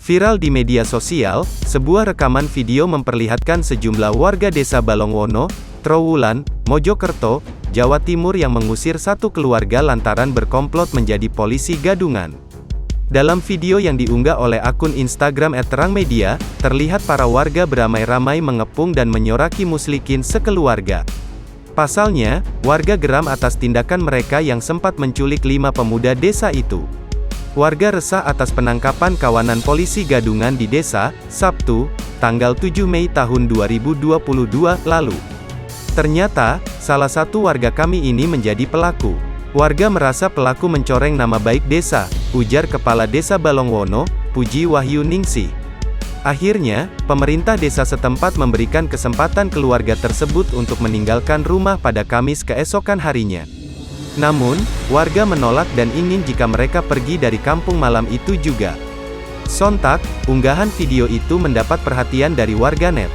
Viral di media sosial, sebuah rekaman video memperlihatkan sejumlah warga desa Balongwono, Trowulan, Mojokerto, Jawa Timur yang mengusir satu keluarga lantaran berkomplot menjadi polisi gadungan. Dalam video yang diunggah oleh akun Instagram @terangmedia, terlihat para warga beramai-ramai mengepung dan menyoraki muslikin sekeluarga. Pasalnya, warga geram atas tindakan mereka yang sempat menculik 5 pemuda desa itu. Warga resah atas penangkapan kawanan polisi gadungan di desa, Sabtu, tanggal 7 Mei tahun 2022 lalu. Ternyata, salah satu warga kami ini menjadi pelaku. Warga merasa pelaku mencoreng nama baik desa, ujar Kepala Desa Balongwono, Puji Wahyu Ningsih. Akhirnya, pemerintah desa setempat memberikan kesempatan keluarga tersebut untuk meninggalkan rumah pada Kamis keesokan harinya. Namun, warga menolak dan ingin jika mereka pergi dari kampung malam itu juga. Sontak, unggahan video itu mendapat perhatian dari warganet.